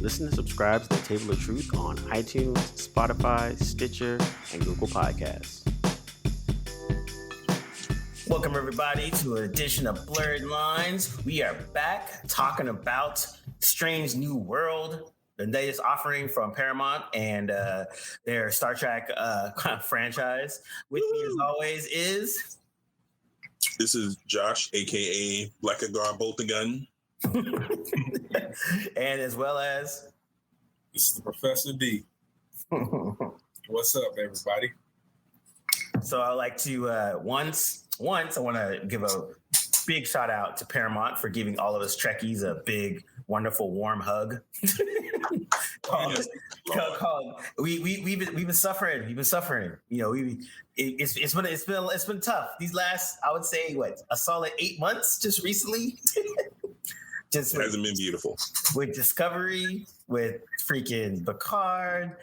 Listen and subscribe to the Table of Truth on iTunes, Spotify, Stitcher, and Google Podcasts. Welcome, everybody, to an edition of Blerdlines. We are back talking about Strange New World, the latest offering from Paramount and their Star Trek franchise. With me, as always, is... This is Josh, a.k.a. Blackagar Boltagun. And as well as... This is the Professor D. What's up, everybody? So I'd like to, once I want to give a big shout out to Paramount for giving all of us Trekkies a big, wonderful, warm hug. We've been suffering. You know, it's been tough. These last, I would say, a solid 8 months just recently. It hasn't been beautiful. With Discovery, with freaking Picard,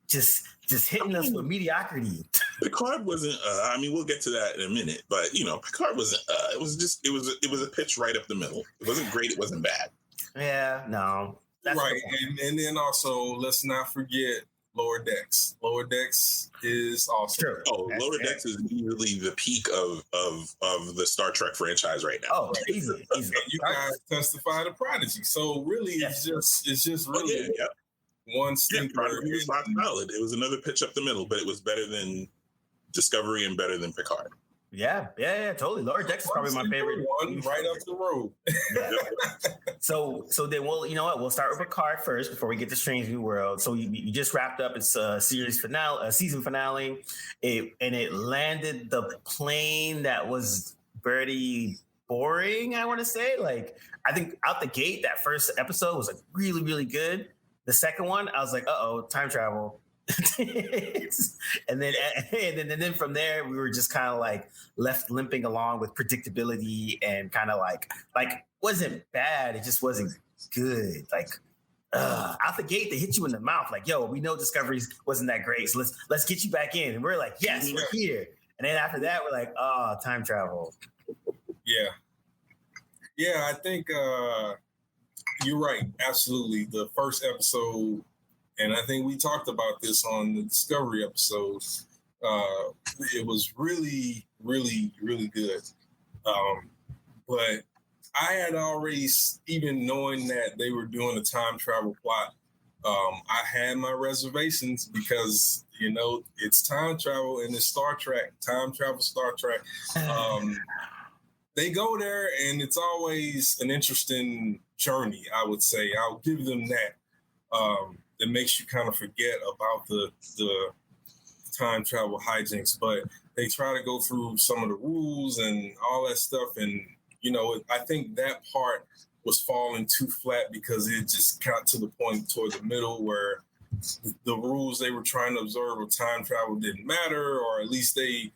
just hitting us with mediocrity. Picard wasn't. We'll get to that in a minute. But Picard wasn't. It was a pitch right up the middle. It wasn't great. It wasn't bad. Yeah, no. That's right, and then also let's not forget Lower Decks. Lower Decks is awesome. True. Lower Decks is easily the peak of the Star Trek franchise right now. Oh, easily. You guys testify to Prodigy, so really, it's just really. One stinker. It was solid. It was another pitch up the middle, but it was better than Discovery and better than Picard. Yeah, totally. Lower Decks is probably my favorite one, right up the road. Yeah. So then we'll start with Picard first before we get to Strange New World. So you just wrapped up its season finale, and it landed the plane that was very boring. I want to say, I think out the gate that first episode was really, really good. The second one, I was like, time travel. and then from there, we were just kind of left limping along with predictability and kind of wasn't bad. It just wasn't good. Out the gate, they hit you in the mouth. We know Discovery wasn't that great. So let's get you back in. And we're like, yes, we're here. And then after that, we're like, time travel. Yeah, I think... You're right. Absolutely. The first episode, and I think we talked about this on the Discovery episode, it was really, really, really good. But I had already, even knowing that they were doing a time travel plot, I had my reservations because, it's time travel and it's Star Trek, time travel Star Trek. They go there, and it's always an interesting journey, I would say. I'll give them that. That makes you kind of forget about the time travel hijinks. But they try to go through some of the rules and all that stuff. And, I think that part was falling too flat because it just got to the point toward the middle where the rules they were trying to observe of time travel didn't matter, or at least they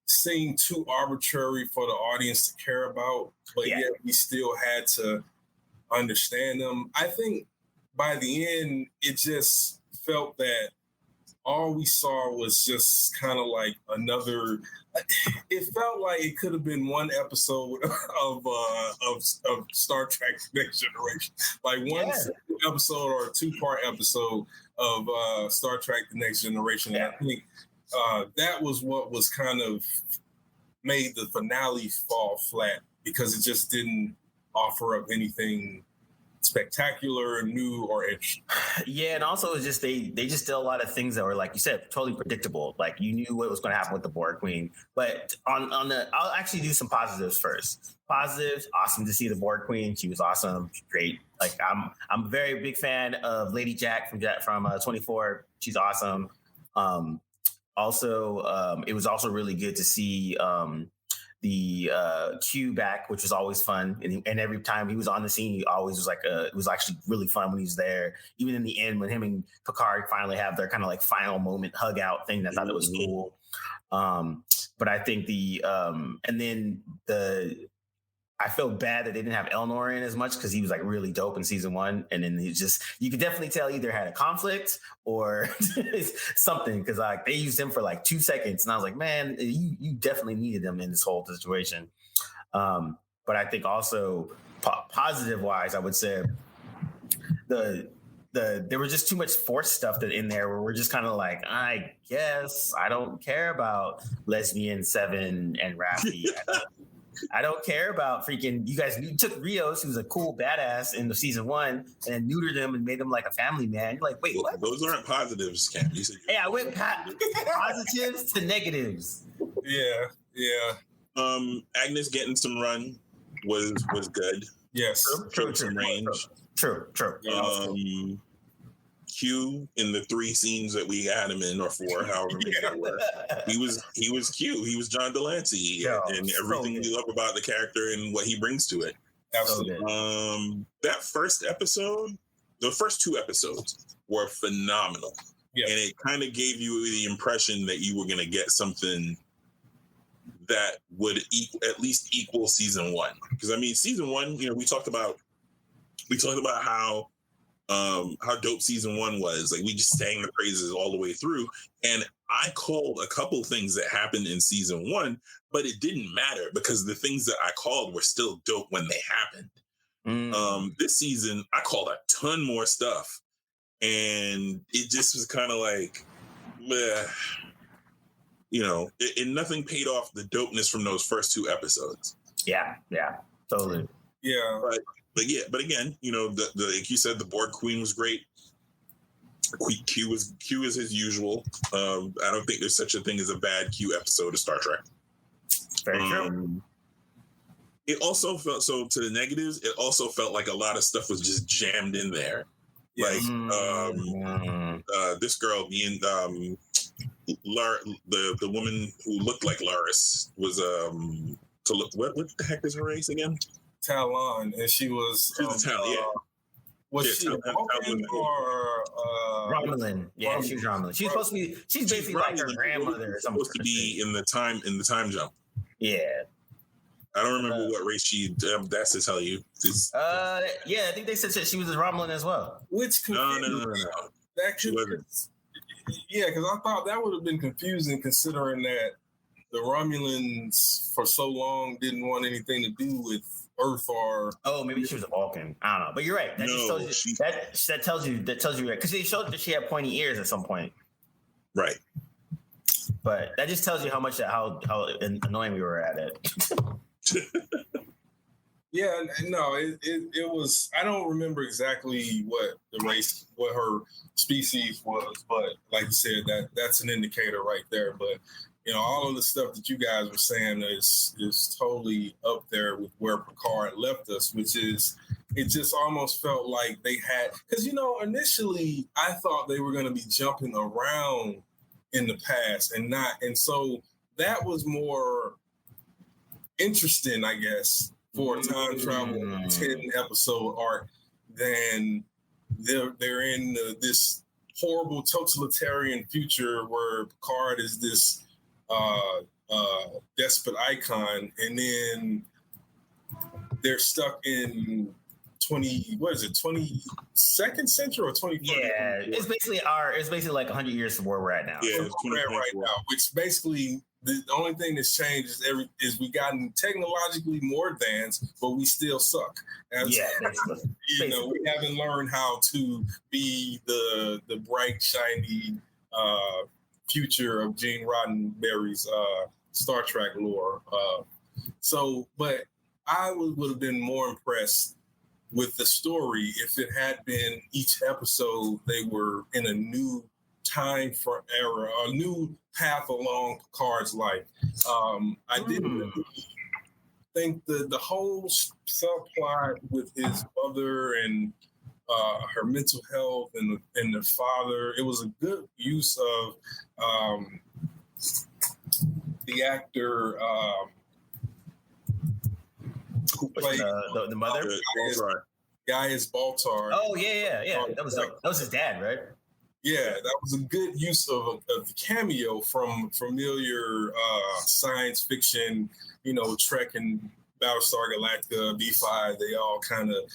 seemed too arbitrary for the audience to care about, but yet we still had to understand them. I think by the end, it just felt that all we saw was just kind of like another. It felt like it could have been one episode of Star Trek: The Next Generation, one episode or a 2-part episode of Star Trek: The Next Generation. Yeah. I think that was what was kind of made the finale fall flat because it just didn't offer up anything spectacular, new, or interesting. Yeah, and also it's just they just did a lot of things that were, like you said, totally predictable. You knew what was going to happen with the Borg Queen. But I'll actually do some positives first. Positives, awesome to see the Borg Queen. She was awesome, great. I'm a very big fan of Lady Jack from 24. She's awesome. Also, it was also really good to see the Q back, which was always fun. And every time he was on the scene, he always was it was actually really fun when he was there. Even in the end, when him and Picard finally have their kind of final moment hug out thing, I thought it was cool. But I think I felt bad that they didn't have Elnor in as much because he was really dope in season 1. And then you could definitely tell either had a conflict or something because they used him for 2 seconds. And I was like, man, you definitely needed him in this whole situation. But I think also positive wise, I would say there was just too much forced stuff that in there where we're just kind of like, I guess I don't care about lesbian Seven and Raffi. I don't care about freaking you guys. You took Rios, who's a cool badass in the season 1, and then neutered him and made him like a family man. You're like, wait, what? Those aren't positives, Cam. You said I went positives to negatives. Yeah. Agnes getting some run was good. Yes. True. Some range. True. Q in the 3 scenes that we had him in, or 4, however many there were. He was Q. He was John Delancey, and everything we love about the character and what he brings to it. Absolutely. That first episode, the first 2 episodes were phenomenal. Yeah. And it kind of gave you the impression that you were going to get something that would at least equal season 1. Because I mean, season 1, we talked about how dope season 1 was. Like, we just sang the praises all the way through. And I called a couple things that happened in season 1, but it didn't matter because the things that I called were still dope when they happened. This season, I called a ton more stuff. And it just was kind of like, and nothing paid off the dopeness from those first 2 episodes. Yeah, totally. Yeah. But again, like you said, the Borg Queen was great. Q is his usual. I don't think there's such a thing as a bad Q episode of Star Trek. Very true. It also felt, so to the negatives, it also felt like a lot of stuff was just jammed in there. Yes. Like this girl being the woman who looked like Laris was what the heck is her race again? Talon, and she was Talon, was she Vulcan or Romulan? Yeah, she was Romulan. She's supposed to be. She's basically like her grandmother or something. Supposed to be in the time jump. Yeah. I don't remember what race she. That's to tell you. Yeah, I think they said she was a Romulan as well. Which no. That could, yeah, because I thought that would have been confusing, considering that the Romulans for so long didn't want anything to do with Earth or. Oh, maybe she was a Vulcan. I don't know, but you're right. That tells you because they showed that she had pointy ears at some point. Right. But that just tells you how annoying we were at it. Yeah, no, it was. I don't remember exactly what her species was, but like you said, that's an indicator right there. But all of the stuff that you guys were saying is totally up there with where Picard left us, which is, it just almost felt like they had, because initially I thought they were going to be jumping around in the past and so that was more interesting, I guess, for a time travel 10-episode arc than they're in this horrible totalitarian future where Picard is this despot icon, and then they're stuck in 22nd century or 21st? Yeah, it's basically like 100 years from where we're at now. Yeah, right now, which basically the only thing that's changed is we gotten technologically more advanced, but we still suck. Basically. We haven't learned how to be the bright, shiny future of Gene Roddenberry's Star Trek lore. But I would have been more impressed with the story if it had been each episode they were in a new time for era, a new path along Picard's life. I didn't really think the whole subplot with his mother and her mental health and the father, it was a good use of the actor who played the mother, Gaius Baltar. Oh yeah. That was his dad, right? Yeah, that was a good use of the cameo from familiar science fiction, Trek and Battlestar Galactica, B5. They all kind of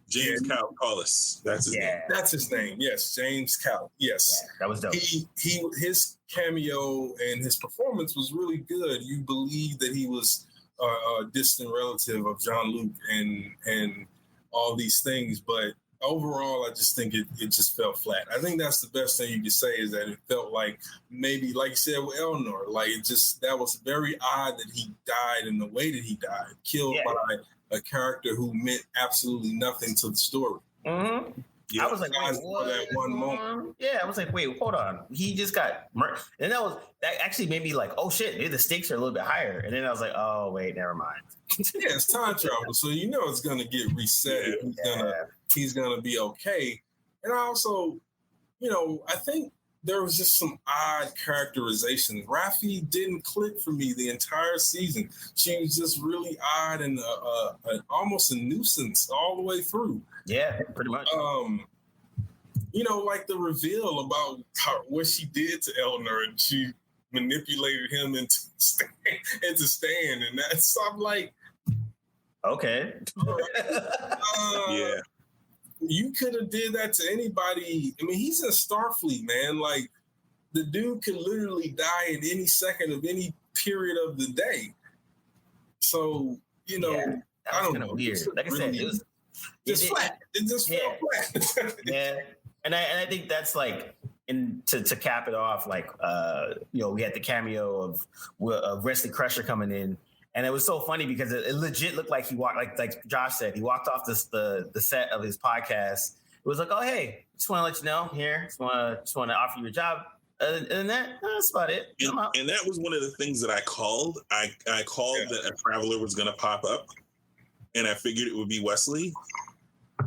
James Callis. That's his name. That's his name. Yes, James Cal. Yes, that was dope. His cameo and his performance was really good. You believe that he was a distant relative of Jean-Luc and all these things, but overall, I just think it just felt flat. I think that's the best thing you could say is that it felt like maybe, like you said with Elnor, like that was very odd that he died in the way that he died, killed by a character who meant absolutely nothing to the story. Mm-hmm. Yeah. I was like, wait, what? That one moment. Yeah, I was like, wait, hold on. He just got murdered. And that actually made me like, oh shit, maybe the stakes are a little bit higher. And then I was like, oh wait, never mind. Yeah, it's time travel, so you know it's gonna get reset. He's gonna be okay. And I also, I think there was just some odd characterization. Rafi didn't click for me the entire season. She was just really odd and almost a nuisance all the way through. Yeah, pretty much. Like the reveal about what she did to Elnor, and she manipulated him into Stan, and that's, I'm like, okay. Yeah. You could have did that to anybody. I mean, he's in Starfleet, man. Like, the dude could literally die at any second of any period of the day. So, I don't know. Weird. Like I said, it was just flat. It just felt flat. Yeah, and I think that's like, and to cap it off, like we had the cameo of Wesley Crusher coming in. And it was so funny because it legit looked like he walked, like Josh said, he walked off the set of his podcast. It was like, oh, hey, just want to let you know here. Just want to offer you a job. Other than that, that's about it. And that was one of the things that I called. I called that a traveler was going to pop up. And I figured it would be Wesley.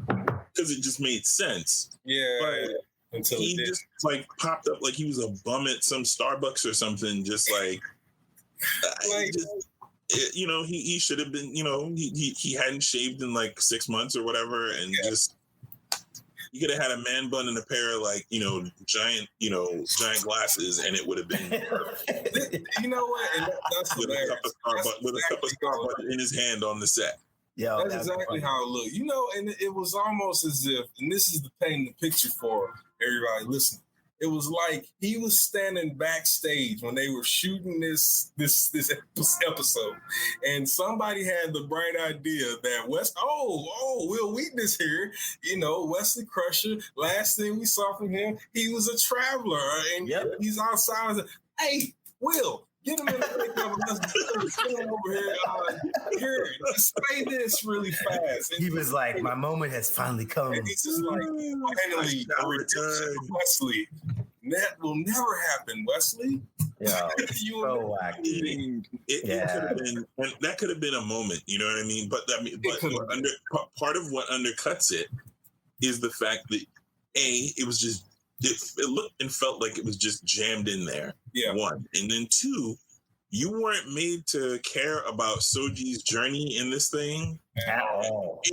Because it just made sense. Yeah. But until he just like popped up like he was a bum at some Starbucks or something. Just like... he should have been, he hadn't shaved in like 6 months or whatever, and just you could have had a man bun and a pair of like, giant glasses, and it would have been perfect. You know what? And that's with a cup of Starbucks in his hand on the set. Yeah, that's exactly how it looked. And it was almost as if, and this is the painting the picture for everybody listening. It was like he was standing backstage when they were shooting this episode, and somebody had the bright idea that Will Wheaton here, Wesley Crusher. Last thing we saw from him, he was a traveler, and he's outside. Hey, Will, get him in the makeup. Let's get him over here. Here, say this really fast. And he was like, "My moment has finally come." And he's just like, "Finally, a redemption for Wesley." That will never happen, Wesley. Yeah, so wacky. It could have been, and that could have been a moment. You know what I mean? But part of what undercuts it is the fact that it was just it looked and felt like it was just jammed in there. Yeah. One, and then two, you weren't made to care about Soji's journey in this thing at all.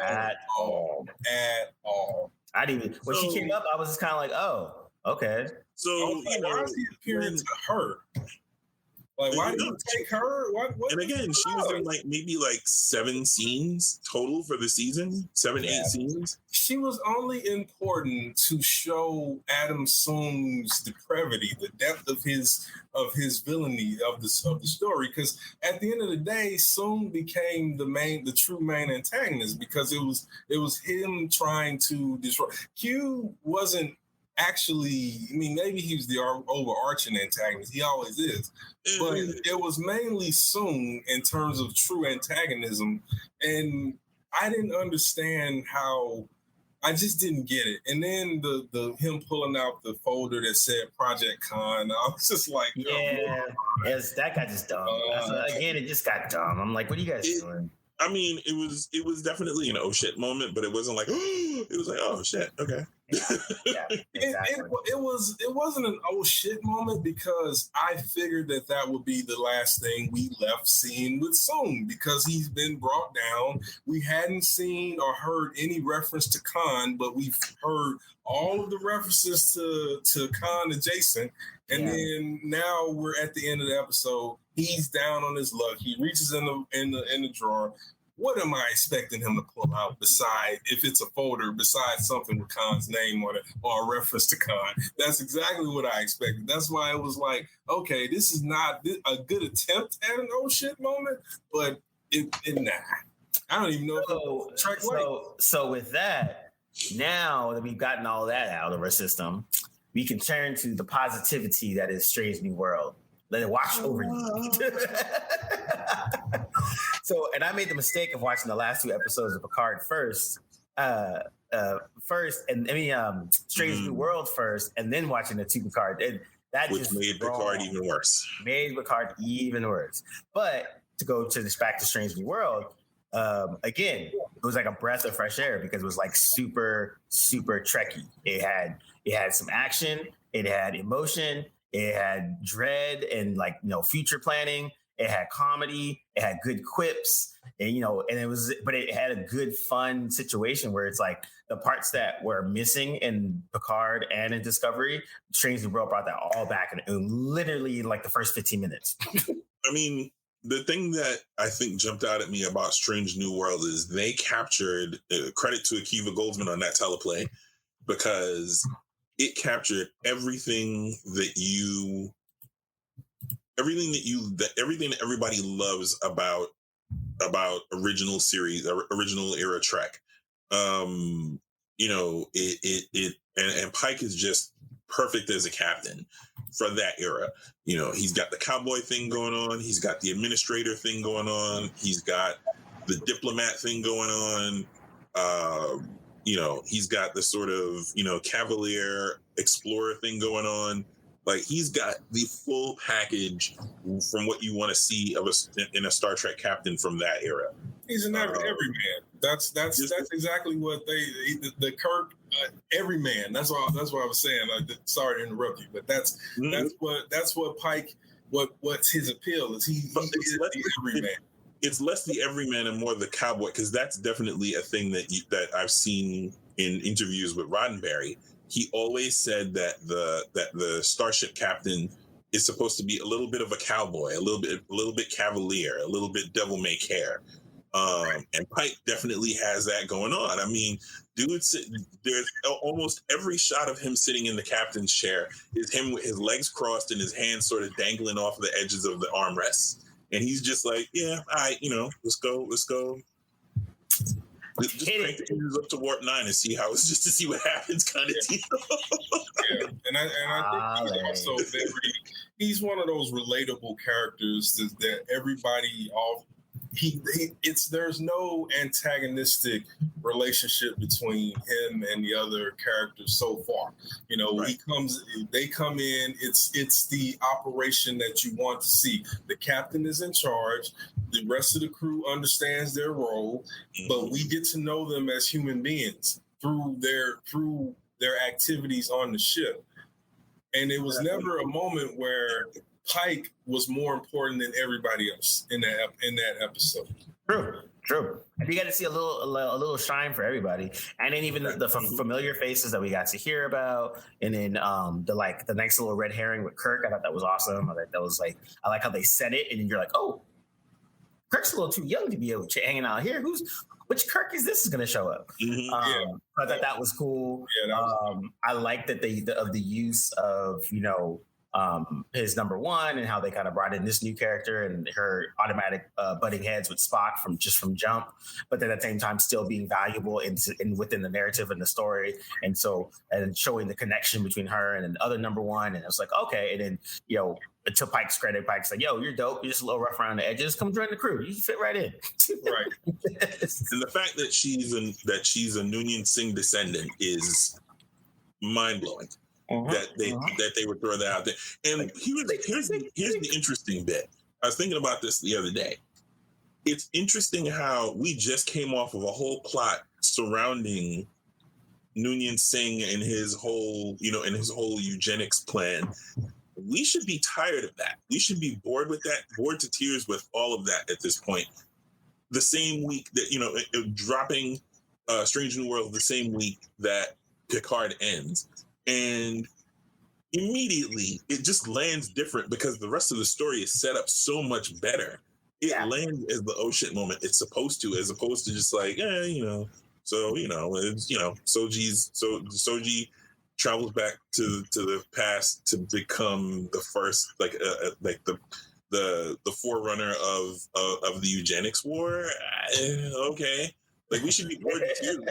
At all. I didn't even. When she came up, I was just kind of like, oh. Okay. So, why is he appearing to her? Like, why did you take her? What? And again, she was in maybe 7 scenes total for the season. 8 scenes. She was only important to show Adam Soong's depravity, the depth of his villainy of the story. Because at the end of the day, Soong became the true main antagonist, because it was him trying to destroy. Q wasn't. Actually, I mean, maybe he was the overarching antagonist. He always is. But it was mainly Soong in terms of true antagonism. And I didn't understand how. I just didn't get it. And then the him pulling out the folder that said Project Con, I was just like, that got just dumb. Again, it just got dumb. I'm like, what are you guys doing? I mean, it was definitely an oh shit moment, but it wasn't like, it was like, oh shit, okay. Yeah, exactly. It wasn't an oh shit moment, because I figured that would be the last thing we left seeing with Soong, because he's been brought down. We hadn't seen or heard any reference to Khan, but we've heard all of the references to Khan adjacent. And then now we're at the end of the episode. He's down on his luck. He reaches in the drawer. What am I expecting him to pull out besides, if it's a folder, besides something with Khan's name on it or a reference to Khan? That's exactly what I expected. That's why it was like, okay, this is not a good attempt at an oh shit moment, but it nah. I don't even know. So with that, Now that we've gotten all that out of our system, we can turn to the positivity that is Strange New World. Let it wash over you. So, and I made the mistake of watching the last 2 episodes of Picard first, Strange New World first, and then watching the 2 Picard. And that which just made Picard even worse. Made Picard even worse. But to go to this back to Strange New World, again, it was like a breath of fresh air because it was like super, super Trekkie. It had some action, it had emotion, it had dread and like, you know, future planning. It had comedy, it had good quips, and you know, and it had a good fun situation where it's like the parts that were missing in Picard and in Discovery, Strange New World brought that all back in literally like the first 15 minutes. I mean, the thing that I think jumped out at me about Strange New World is they captured, credit to Akiva Goldsman on that teleplay, because it captured everything that everybody loves about original series, original era Trek. You know, and Pike is just perfect as a captain for that era. You know, he's got the cowboy thing going on, he's got the administrator thing going on, he's got the diplomat thing going on. You know, he's got the sort of, you know, cavalier explorer thing going on. Like, he's got the full package from what you want to see in a Star Trek captain from that era. He's an everyman. That's exactly what the Kirk everyman. That's what I was saying. Sorry to interrupt you, but that's what Pike. What's his appeal is he is the everyman. It's less the everyman and more the cowboy, because that's definitely a thing that I've seen in interviews with Roddenberry. He always said that the starship captain is supposed to be a little bit of a cowboy, a little bit cavalier, a little bit devil may care. And Pike definitely has that going on. I mean, there's almost every shot of him sitting in the captain's chair is him with his legs crossed and his hands sort of dangling off the edges of the armrests. And he's just like, yeah, all right, you know, let's go. Just crank the engines up to warp 9 and see what happens, kind of deal. Yeah, and I think he's also he's one of those relatable characters that everybody there's no antagonistic relationship between him and the other characters so far. You know, right. They come in, it's the operation that you want to see. The captain is in charge, the rest of the crew understands their role, but we get to know them as human beings through their activities on the ship. And it was never a moment where Pike was more important than everybody else in that episode. True. And you got to see a little shine for everybody, and then even the familiar faces that we got to hear about, and then the nice little red herring with Kirk. I thought that was awesome. I like how they said it, and then you're like, oh, Kirk's a little too young to be able to hanging out here. Which Kirk is this is going to show up? I thought that was cool. Yeah, I like that the use of, you know, his number one and how they kind of brought in this new character and her automatic butting heads with Spock from jump, but then at the same time still being valuable in within the narrative and the story, and showing the connection between her and another number one. And I was like, okay. And then, you know, to Pike's credit, Pike's like, yo, you're dope. You're just a little rough around the edges. Come join the crew. You fit right in. Right. And the fact that she's a Noonien Singh descendant is mind blowing. That they would throw that out there. And here's the interesting bit. I was thinking about this the other day. It's interesting how we just came off of a whole plot surrounding Noonien Singh and his whole eugenics plan. We should be tired of that. We should be bored with that, bored to tears with all of that at this point. The same week that, you know, dropping Strange New World the same week that Picard ends. And immediately it just lands different because the rest of the story is set up so much better. It lands as the oh shit moment it's supposed to, as opposed to just like, you know, so, you know, it's, you know, Soji travels back to the past to become the first, like the forerunner of the eugenics war. Okay. Like, we should be bored to tears.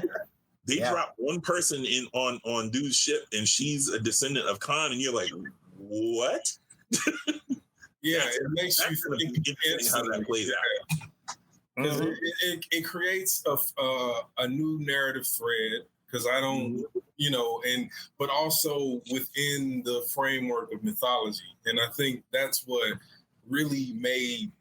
They drop one person in on dude's ship, and she's a descendant of Khan, and you're like, what? Yeah, it makes you think how that plays out. Because it creates a new narrative thread. Because I don't, but also within the framework of mythology, and I think that's what really made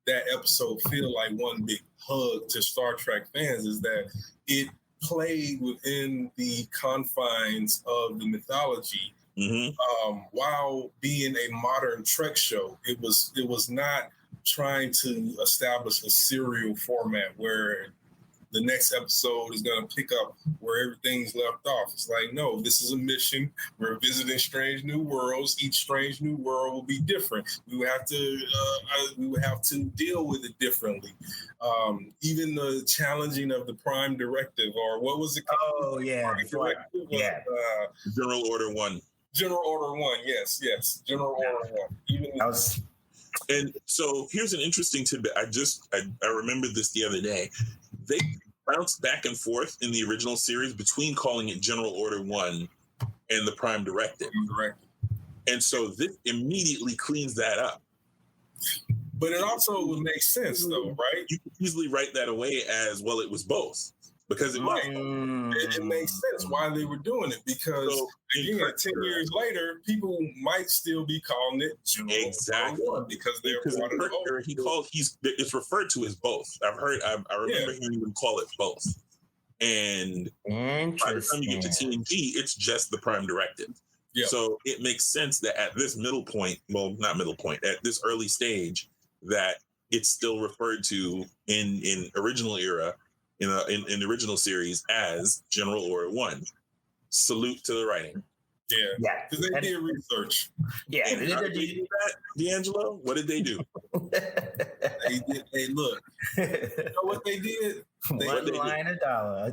that episode feel like one big hug to Star Trek fans, is that it played within the confines of the mythology. While being a modern Trek show, it was not trying to establish a serial format where the next episode is going to pick up where everything's left off. It's like, no, this is a mission. We're visiting strange new worlds. Each strange new world will be different. We would have to deal with it differently. Even the challenging of the Prime Directive, or what was it called? Oh yeah, General Order 1. General Order 1. Yes. General Order 1. And so here's an interesting tidbit. I remembered this the other day. They bounced back and forth in the original series between calling it General Order 1 and the Prime Directive. And so this immediately cleans that up. But it also would make sense, though, right? You could easily write that away as, well, it was both. Because it was. It makes sense why they were doing it. Because, again, 10 years later, people might still be calling it General Order 1 because they're it's referred to as both. I remember hearing them call it both. And by the time you get to TNG, it's just the Prime Directive. Yep. So it makes sense that at this at this early stage, that it's still referred to in original era, in the original series, as General Order 1. Salute to the writing. Yeah, because they did research. Yeah, did they do that, D'Angelo? What did they do? Hey, look. You know what they did? One line of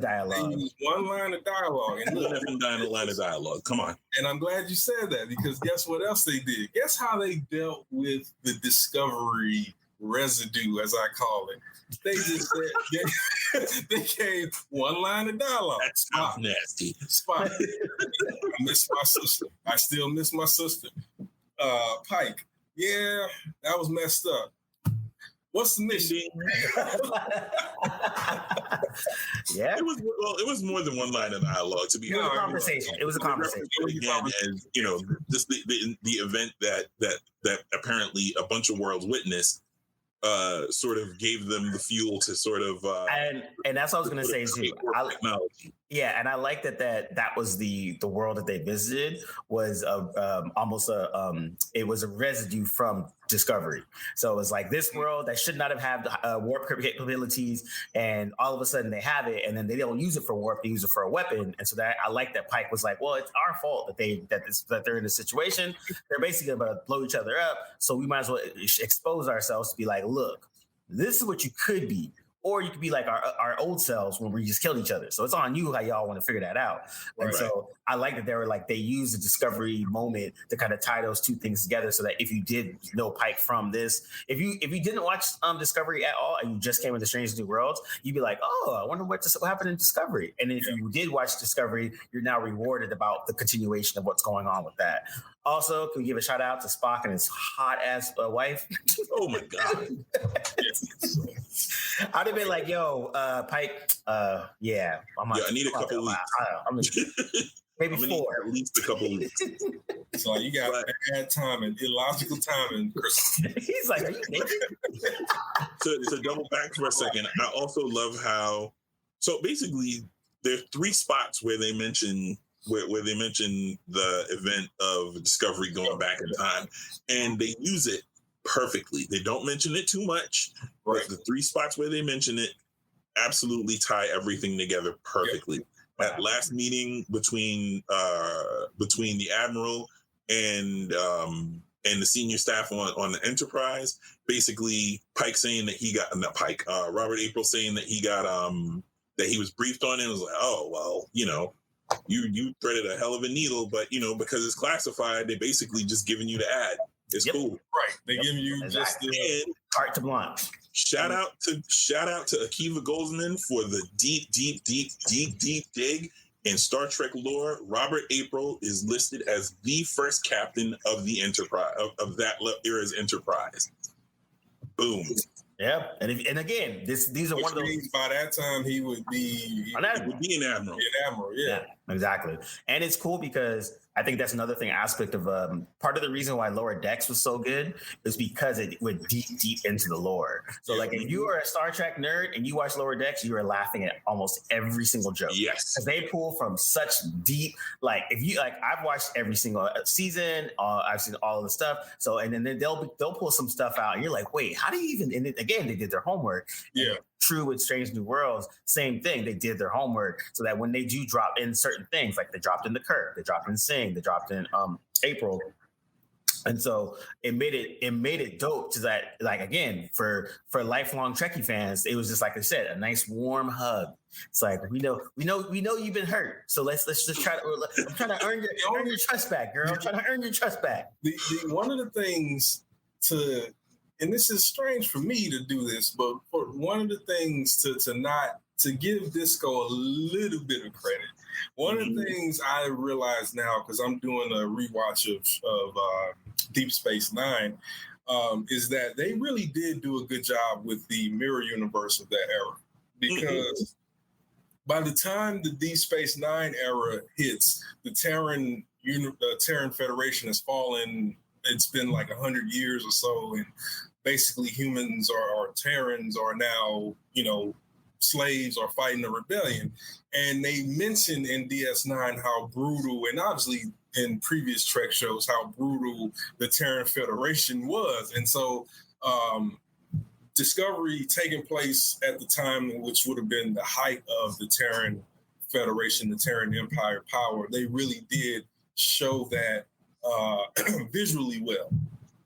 dialogue. They used one line of dialogue. And look, line of dialogue. Come on. And I'm glad you said that, because guess what else they did? Guess how they dealt with the Discovery residue, as I call it. They just said they gave one line of dialogue. That's nasty. Spot. I miss my sister. I still miss my sister. Pike. Yeah, that was messed up. What's the mission? Yeah. It was more than one line of dialogue, to be honest. It was a conversation. Again, as just the event that apparently a bunch of worlds witnessed. Sort of gave them the fuel to sort of and that's what I was going to say too. Yeah, and I like that was the world that they visited was almost it was a residue from Discovery. So it was like this world that should not have had warp capabilities, and all of a sudden they have it, and then they don't use it for warp; they use it for a weapon. And so that I like that Pike was like, well, it's our fault that they're in this situation. They're basically about to blow each other up, so we might as well expose ourselves to be like, look, this is what you could be. Or you could be like our old selves when we just killed each other. So it's on you how y'all want to figure that out. And so I like that they used the Discovery moment to kind of tie those two things together, so that if you did know Pike from this, if you didn't watch Discovery at all and you just came into Strange New Worlds, you'd be like, oh, I wonder what happened in Discovery. And if you did watch Discovery, you're now rewarded about the continuation of what's going on with that. Also, can we give a shout out to Spock and his hot ass wife? Oh my God. I'd have been like, yo, Pike, I need a couple weeks. Maybe 4. At least a couple weeks. So you got bad timing, illogical timing. He's like, are you naked? To double back for a second, I also love how, so basically there are 3 spots where they mention the event of Discovery going back in time, and they use it perfectly. They don't mention it too much, but the 3 spots where they mention it absolutely tie everything together perfectly. That last meeting between the Admiral and the senior staff on the Enterprise, basically Pike saying that he got Robert April saying that he got that he was briefed on it. It was like, oh well, you threaded a hell of a needle, but because it's classified, they basically just giving you the ad. It's cool, right? They give you just carte blanche. Shout out to Akiva Goldsman for the deep dig in Star Trek lore. Robert April is listed as the first captain of the Enterprise of that era's Enterprise. Boom. Yeah, and again, these are Which one of those. means by that time he would be an admiral. Yeah, exactly. And it's cool because I think that's another thing aspect of part of the reason why Lower Decks was so good is because it went deep into the lore. So like if you are a Star Trek nerd and you watch Lower Decks, you are laughing at almost every single joke. Yes, because they pull from such deep. Like if you like, I've watched every single season. I've seen all of the stuff. So and then they'll pull some stuff out, and you're like, wait, how do you even? And again, they did their homework. Yeah. True with Strange New Worlds, same thing. They did their homework so that when they do drop in certain things, like they dropped in the Kirk, they dropped in Sing, they dropped in April, and so it made it dope to that. Like again, for lifelong Trekkie fans, it was just like I said, a nice warm hug. It's like we know you've been hurt, so let's just try to. I'm trying to earn your trust back, girl. I'm trying to earn your trust back. The one of the things to. And this is strange for me to do this, but for one of the things to give Disco a little bit of credit. One of the things I realize now, because I'm doing a rewatch of Deep Space Nine, is that they really did do a good job with the mirror universe of that era. Because by the time the Deep Space Nine era hits, the Terran Federation has fallen. It's been like 100 years or so, and basically humans or Terrans are now, slaves or fighting a rebellion. And they mentioned in DS9 how brutal, and obviously in previous Trek shows, how brutal the Terran Federation was. And so Discovery taking place at the time, which would have been the height of the Terran Federation, the Terran Empire power, they really did show that visually well.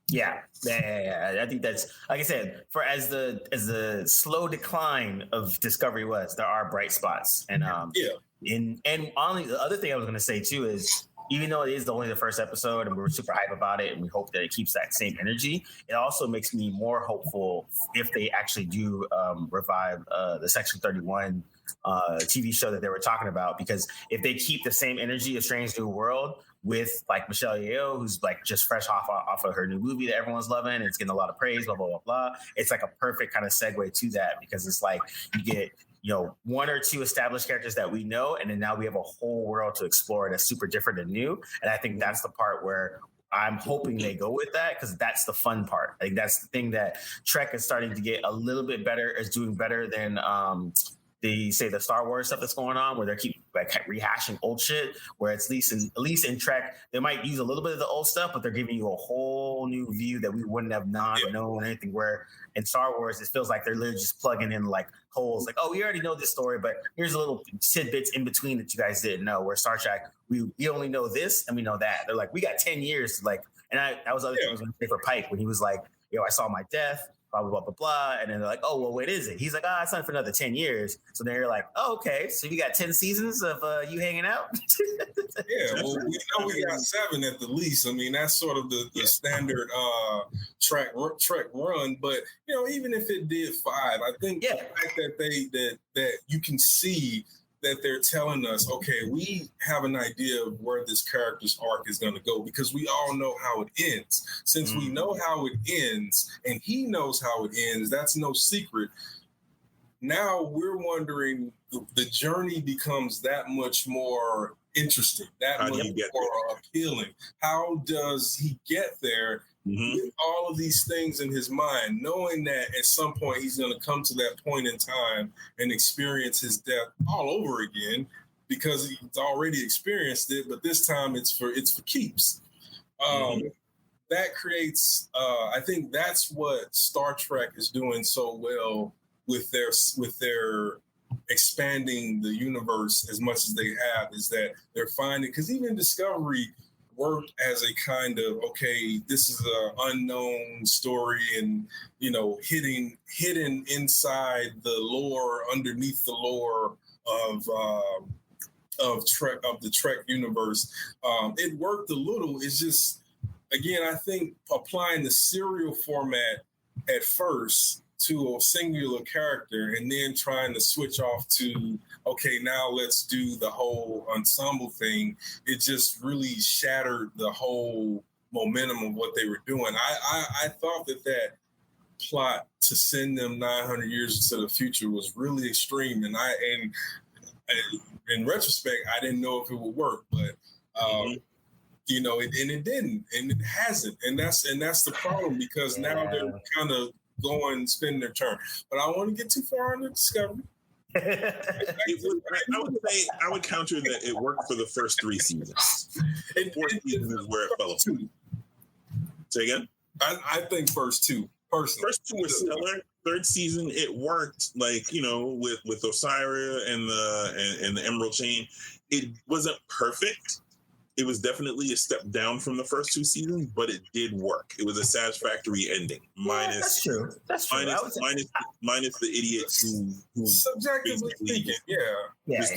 Yeah. I think that's, like I said, for as the slow decline of Discovery was, there are bright spots, and and only the other thing I was going to say too is, even though it is only the first episode and we're super hype about it and we hope that it keeps that same energy, it also makes me more hopeful if they actually do revive the Section 31 TV show that they were talking about, because if they keep the same energy of Strange New World with like Michelle Yeoh, who's like just fresh off of her new movie that everyone's loving, and it's getting a lot of praise, blah, blah, blah, blah. It's like a perfect kind of segue to that, because it's like you get, one or two established characters that we know, and then now we have a whole world to explore that's super different and new. And I think that's the part where I'm hoping they go with that, because that's the fun part. I think that's the thing that Trek is starting to get a little bit better, is doing better than the Star Wars stuff that's going on, where they keep like rehashing old shit, where it's at least in Trek, they might use a little bit of the old stuff, but they're giving you a whole new view that we wouldn't have known anything. Where in Star Wars, it feels like they're literally just plugging in like holes, like, oh, we already know this story, but here's a little tidbits in between that you guys didn't know. Where Star Trek, we only know this and we know that. They're like, we got 10 years to like, and that was the other thing I was going to say for Pike, when he was like, I saw my death, blah, blah, blah, blah, blah. And then they're like, oh, well, what is it? He's like, it's not for another 10 years. So then you're like, oh, okay. So you got 10 seasons of you hanging out? Yeah, well, we know we got 7 at the least. I mean, that's sort of the standard Trek run. But, even if it did 5, I think the fact that that you can see that they're telling us, okay, we have an idea of where this character's arc is going to go, because we all know how it ends. Since we know how it ends and he knows how it ends, that's no secret. Now we're wondering, the journey becomes that much more interesting, that much more appealing. How does he get there? With all of these things in his mind, knowing that at some point he's going to come to that point in time and experience his death all over again, because he's already experienced it, but this time it's for keeps. That creates, I think that's what Star Trek is doing so well with their expanding the universe as much as they have, is that they're finding, because even Discovery worked as a kind of, okay, this is an unknown story, and hidden inside the lore, underneath the lore of the Trek universe. It worked a little. It's just, again, I think applying the serial format at first to a singular character and then trying to switch off to, okay, now let's do the whole ensemble thing, it just really shattered the whole momentum of what they were doing. I thought that plot to send them 900 years into the future was really extreme, and in retrospect, I didn't know if it would work, but you know, it didn't, and it hasn't, and that's the problem, because now they're kind of spinning their turn. But I don't want to get too far on the Discovery. I would counter that it worked for the first 3 seasons. Fourth season is where it fell apart. Say again? I think first 2, personally. First 2 were stellar. Third season, it worked, like, you know, with Osiris and the Emerald Chain. It wasn't perfect. It was definitely a step down from the first 2 seasons, but it did work. It was a satisfactory ending. Minus minus the idiots who subjectively speaking,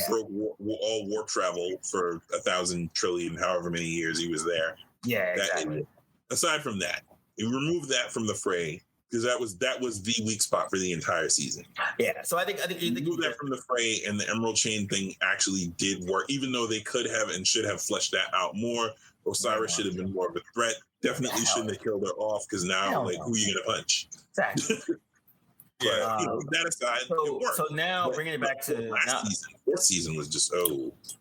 broke all warp travel for 1,000 trillion, however many years he was there. Yeah, exactly. Aside from that, you remove that from the fray, because that was the weak spot for the entire season. Yeah, so I think you move that from the fray, and the Emerald Chain thing actually did work, even though they could have and should have fleshed that out more. Osiris should have been more of a threat. Definitely shouldn't have killed her off, because now, like, who are you gonna punch? Exactly. But that aside, it worked. So now bringing it back to fourth season was just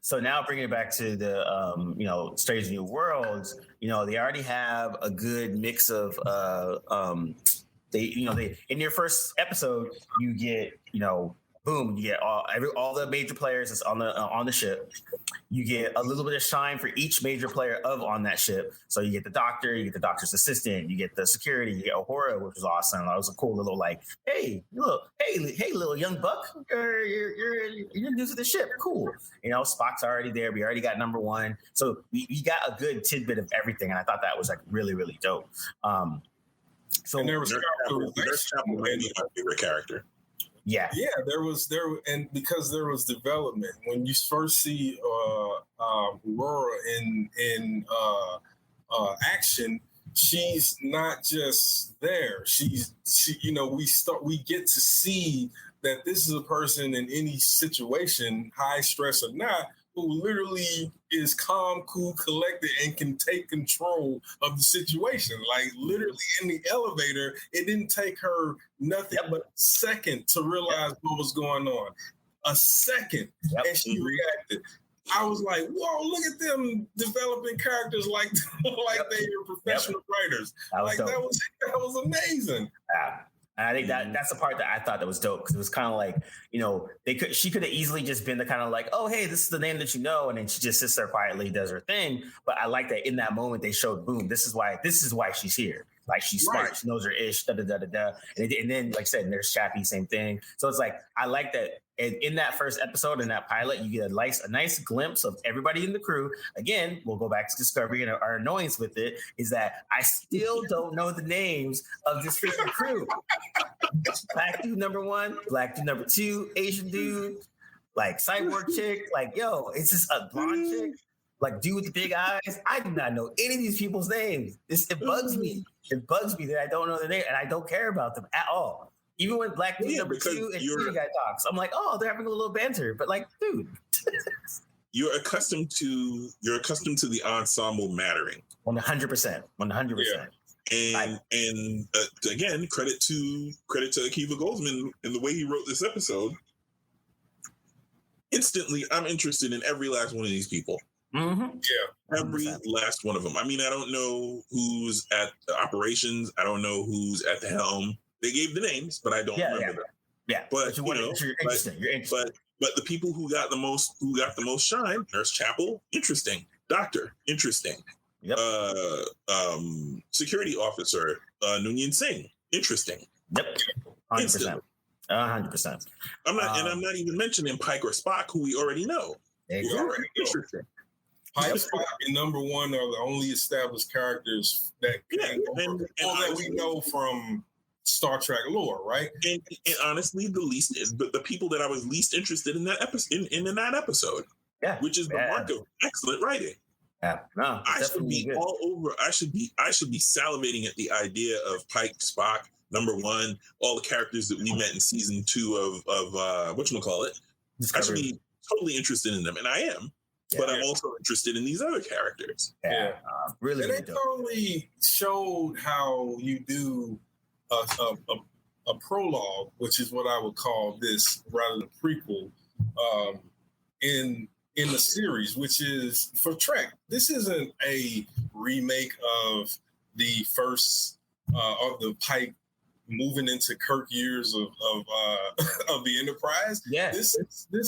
So now bringing it back to the Strange New Worlds, they already have a good mix of they in your first episode you get boom, you get all the major players that's on the ship. You get a little bit of shine for each major player on that ship. So you get the doctor, you get the doctor's assistant, you get the security, you get Uhura, which was awesome. That was a cool little hey little young buck, you're new to the ship, cool. Spock's already there. We already got number 1, so we got a good tidbit of everything, and I thought that was really, really dope. So Nurse Chapel may be my favorite character. Yeah, and because there was development when you first see Aurora in action. She's not just there. We get to see that this is a person in any situation, high stress or not, who literally is calm, cool, collected, and can take control of the situation. Like, literally in the elevator, it didn't take her nothing but a second to realize what was going on. A second. And she reacted. I was like, whoa, look at them developing characters like they are professional writers. That was amazing. Yeah. And I think that's the part that I thought that was dope, because it was kind of like, she could have easily just been the kind of oh, hey, this is the name that and then she just sits there quietly, does her thing. But I like that in that moment they showed, boom, this is why she's here. Like, she's smart, she knows her ish, da da da da da. And then, like I said, there's Chappie, same thing. So it's like, I like that in that first episode, in that pilot, you get a nice glimpse of everybody in the crew. Again, we'll go back to Discovery, and our annoyance with it is that I still don't know the names of this freaking crew. Black dude number 1, black dude number 2, Asian dude, cyborg chick, it's just a blonde chick. Dude with the big eyes. I do not know any of these people's names. It bugs me. It bugs me that I don't know their name, and I don't care about them at all. Even when Black Dude number 2 and Cheetah Guy talks, I'm like, oh, they're having a little banter. But dude. You're accustomed to the ensemble mattering. 100%. 100%. Yeah. And again, credit to Akiva Goldsman in the way he wrote this episode. Instantly, I'm interested in every last one of these people. Mm-hmm. Yeah, every 100%. Last one of them. I mean, I don't know who's at the operations. I don't know who's at the helm. They gave the names, but I don't remember them. Yeah, but you're interesting. You're interesting. But the people who got the most shine: Nurse Chapel, interesting. Doctor, interesting. Yep. Security officer, Noonien Singh, interesting. Yep. 100%. 100%. I'm not even mentioning Pike or Spock, who we already know. Exactly. Interesting. Pike, Spock, and number 1 are the only established characters that that we know from Star Trek lore, right? And honestly, the people that I was least interested in that episode, in that episode, which is the mark of excellent writing. Yeah, no, I should be all over. I should be salivating at the idea of Pike, Spock, number one, all the characters that we met in season 2 of whatchamacallit. I should be totally interested in them, and I am. But I'm also interested in these other characters. Yeah. Really, and really they totally showed how you do a prologue, which is what I would call this, rather than prequel, in the series, which is for Trek. This isn't a remake of the first of the Pike moving into Kirk years of the Enterprise. Yeah, this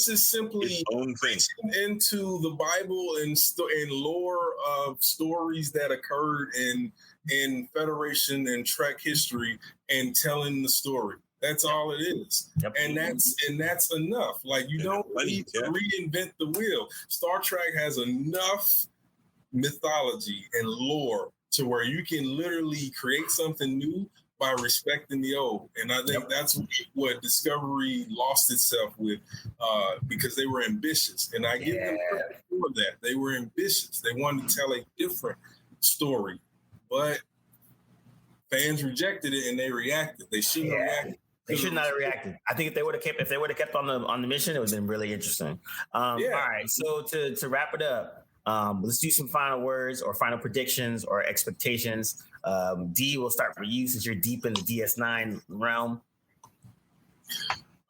is simply own thing into the Bible and lore of stories that occurred in Federation and Trek history and telling the story. That's all it is. Yep. And that's enough. Like, you don't need to reinvent the wheel. Star Trek has enough mythology and lore to where you can literally create something new by respecting the old. And I think that's what Discovery lost itself with, because they were ambitious. And I give them credit for that. They were ambitious. They wanted to tell a different story. But fans rejected it and they reacted. They shouldn't have reacted. They should not have reacted. I think if they would have kept on the mission, it would have been really interesting. All right. So to wrap it up, let's do some final words or final predictions or expectations. D, we'll start for you since you're deep in the DS9 realm.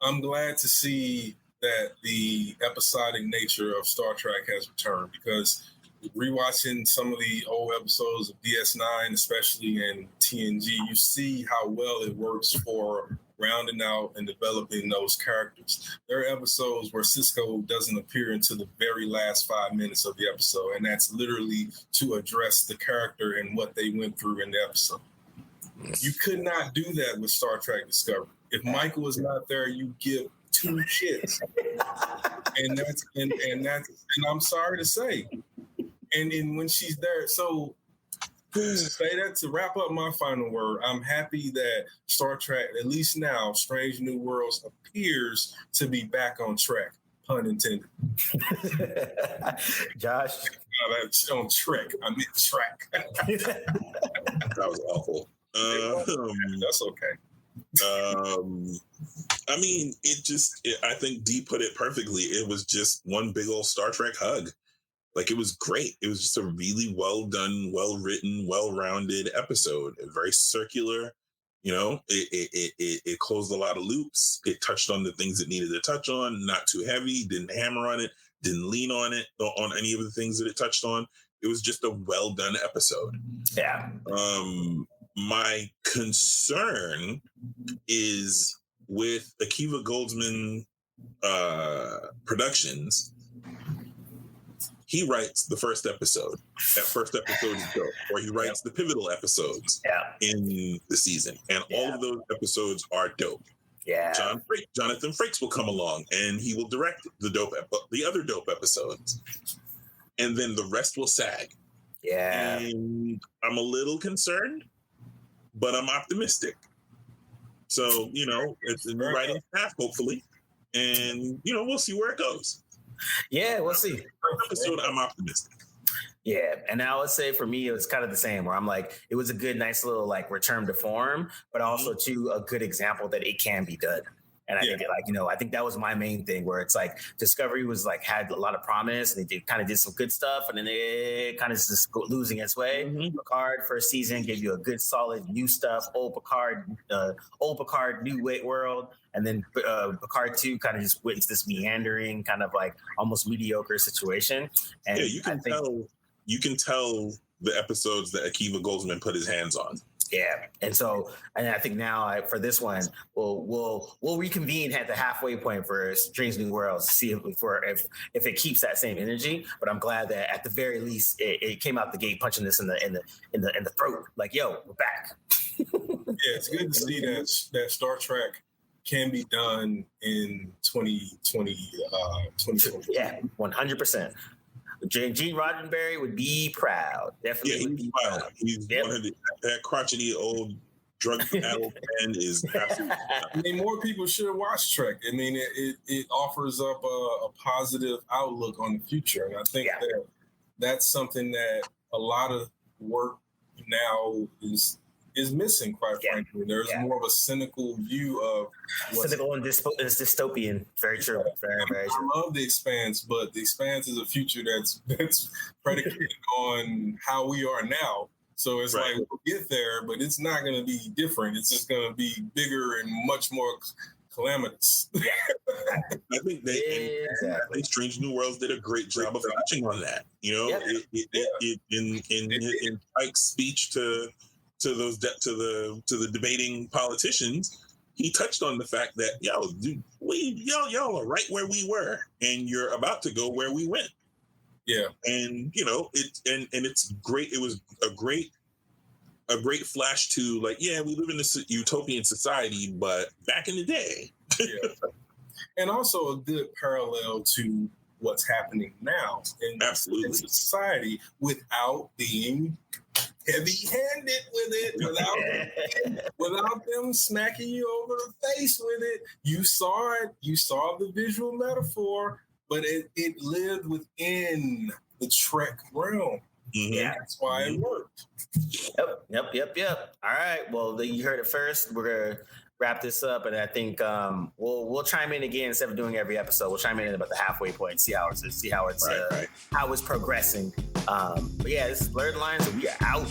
I'm glad to see that the episodic nature of Star Trek has returned, because rewatching some of the old episodes of DS9, especially in TNG, you see how well it works for rounding out and developing those characters. There are episodes where Cisco doesn't appear until the very last 5 minutes of the episode, and that's literally to address the character and what they went through in the episode. You could not do that with Star Trek Discovery. If Michael was not there, you give 2 shits. and I'm sorry to say. And when she's there, so to say that, to wrap up my final word, I'm happy that Star Trek, at least now, Strange New Worlds appears to be back on track, pun intended. Josh? On Trek. I meant track. That was awful. That's okay. I mean, I think Dee put it perfectly. It was just one big old Star Trek hug. Like, it was great. It was just a really well done, well written, well rounded episode. Very circular, It closed a lot of loops. It touched on the things it needed to touch on. Not too heavy. Didn't hammer on it. Didn't lean on it on any of the things that it touched on. It was just a well done episode. Yeah. My concern is with Akiva Goldsman Productions. He writes the first episode. That first episode is dope. Or he writes the pivotal episodes in the season. And all of those episodes are dope. Yeah. Jonathan Frakes will come along and he will direct the other dope episodes. And then the rest will sag. Yeah. And I'm a little concerned, but I'm optimistic. So, it's a new writing staff, hopefully. And, we'll see where it goes. Yeah, we'll see. Episode, I'm optimistic. Yeah, and I would say for me, it was kind of the same, where I'm like, it was a good, nice little return to form, but also too a good example that it can be done. And I think I think that was my main thing, where it's like Discovery was had a lot of promise and they kind of did some good stuff, and then it kind of just losing its way. Mm-hmm. Picard first season gave you a good, solid new stuff. Old Picard, new world, and then Picard 2 kind of just went into this meandering, kind of almost mediocre situation. And you can tell the episodes that Akiva Goldsman put his hands on. Yeah, and I think now for this one, we'll reconvene at the halfway point for Strange New Worlds to see if it keeps that same energy. But I'm glad that at the very least it came out the gate punching this in the throat. Like, yo, we're back. Yeah, it's good to see that Star Trek can be done in 2020. Yeah, 100%. Gene Roddenberry would be proud. Definitely would be proud. He's one of that crotchety old drug-addled man is absolutely. I mean, more people should watch Trek. I mean, it offers up a positive outlook on the future, and I think that's something that a lot of work now is is missing, quite frankly. There's more of a cynical view of cynical and dystopian. Very true. Very, very true. I love The Expanse, but The Expanse is a future that's predicated on how we are now. So it's like we'll get there, but it's not going to be different. It's just going to be bigger and much more calamitous. Yeah. I think I think Strange New Worlds did a great job of touching on that. You know, in Pike's speech to the debating politicians, he touched on the fact that y'all are right where we were, and you're about to go where we went. Yeah, and you know it's great. It was a great flash to like, we live in this utopian society, but back in the day. And also a good parallel to what's happening now in society without being heavy-handed with it, without them smacking you over the face with it. You saw it. You saw the visual metaphor, but it lived within the Trek realm. Mm-hmm. Yeah, that's why it worked. Yep. All right. Well, you heard it first. We're gonna wrap this up, and I think we'll chime in again instead of doing every episode. We'll chime in at about the halfway point, see how it's progressing. But yeah, this is Blerdlines, and we are out.